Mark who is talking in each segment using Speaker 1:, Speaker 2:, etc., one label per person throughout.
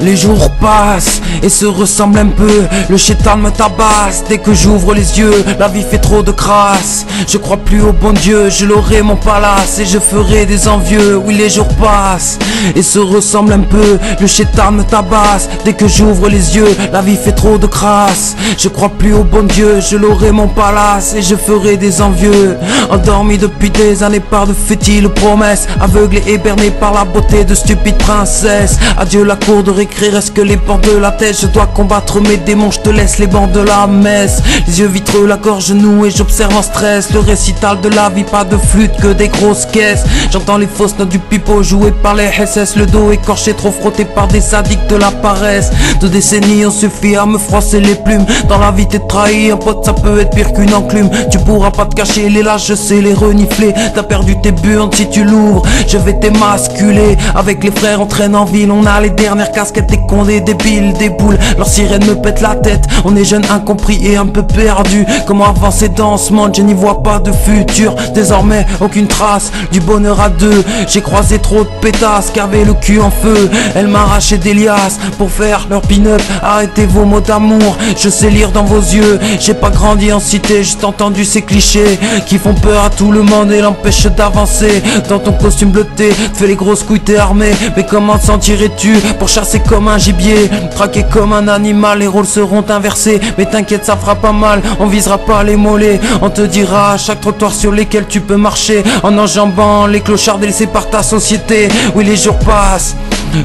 Speaker 1: Les jours passent et se ressemblent un peu. Le shaitan me tabasse dès que j'ouvre les yeux. La vie fait trop de crasse. Je crois plus au bon Dieu. Je l'aurai mon palace et je ferai des envieux. Oui, les jours passent et se ressemblent un peu. Le shaitan me tabasse dès que j'ouvre les yeux. La vie fait trop de crasse. Je crois plus au bon Dieu. Je l'aurai mon palace et je ferai des envieux. Endormi depuis des années par de fétiles promesses. Aveuglé et berné par la beauté de stupides princesses. Adieu la cour de récré, reste que les bords de la tête. Je dois combattre mes démons, je te laisse les bancs de la messe. Les yeux vitreux, la gorge nouée, j'observe en stress. Le récital de la vie, pas de flûte, que des grosses caisses. J'entends les fausses notes du pipeau jouées par les SS. Le dos écorché, trop frotté par des sadiques de la paresse. 2 décennies ont suffi à me froisser les plumes. Dans la vie t'es trahi, un pote ça peut être pire qu'une enclume. Tu pourras pas te cacher les lâches, je sais les renifler. T'as perdu tes burnes si tu l'ouvres, je vais t'émasculer. Avec les frères on traîne en ville, on a les dernières casquettes, des cons, des débiles, des boules. Leurs sirènes me pètent la tête, on est jeunes, incompris et un peu perdus. Comment avancer dans ce monde, je n'y vois pas de futur. Désormais aucune trace du bonheur à deux. J'ai croisé trop de pétasses qui avaient le cul en feu. Elles m'arrachaient des liasses pour faire leur pin-up. Arrêtez vos mots d'amour, je sais lire dans vos yeux. J'ai pas grandi en cité, juste entendu ces clichés qui font peur à tout le monde et l'empêchent d'avancer. Dans ton costume bleuté, te fais les grosses couilles, t'es armé. Mais comment t'en tirais-tu pour chasser comme un gibier, traquer comme un animal? Les rôles seront inversés, mais t'inquiète ça fera pas mal. On visera pas les mollets, on te dira à chaque trottoir sur lesquels tu peux marcher en enjambant les clochards délaissés par ta société. Oui, les jours passent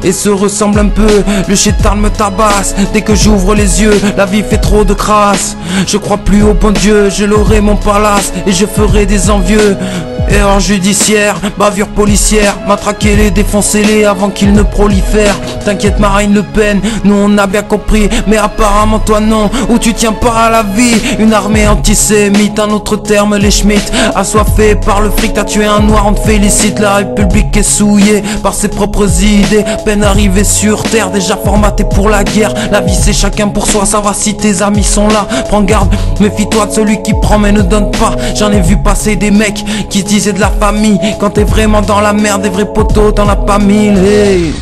Speaker 1: et se ressemblent un peu. Le shaitan me tabasse dès que j'ouvre les yeux. La vie fait trop de crasse. Je crois plus au bon Dieu. Je l'aurai mon palace et je ferai des envieux. Erreur judiciaire, bavure policière, matraquez-les, défoncez-les avant qu'ils ne prolifèrent. T'inquiète Marine Le Pen, nous on a bien compris, mais apparemment toi non, ou tu tiens pas à la vie. Une armée antisémite, un autre terme les Schmitt. Assoiffé par le fric, t'as tué un noir, on te félicite. La République est souillée par ses propres idées. Peine arrivée sur terre, déjà formatée pour la guerre. La vie c'est chacun pour soi, ça va si tes amis sont là. Prends garde, méfie-toi de celui qui prend mais ne donne pas. J'en ai vu passer des mecs qui se disaient de la famille. Quand t'es vraiment dans la merde, des vrais poteaux, t'en as pas 1000. Hey.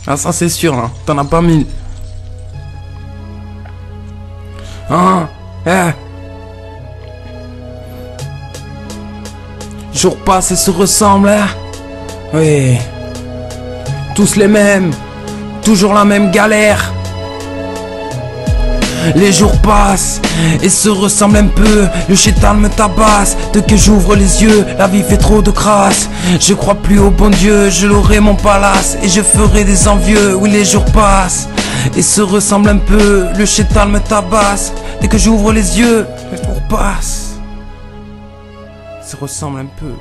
Speaker 1: Ah ça c'est sûr, hein. T'en as pas 1000. Hein? Jours passent et se ressemblent, hein? Oui. Tous les mêmes, toujours la même galère. Les jours passent et se ressemblent un peu. Le shaitan me tabasse dès que j'ouvre les yeux. La vie fait trop de crasse. Je crois plus au bon Dieu. Je l'aurai mon palace et je ferai des envieux. Oui, les jours passent et se ressemblent un peu. Le shaitan me tabasse dès que j'ouvre les yeux. Les jours passent, se ressemblent un peu.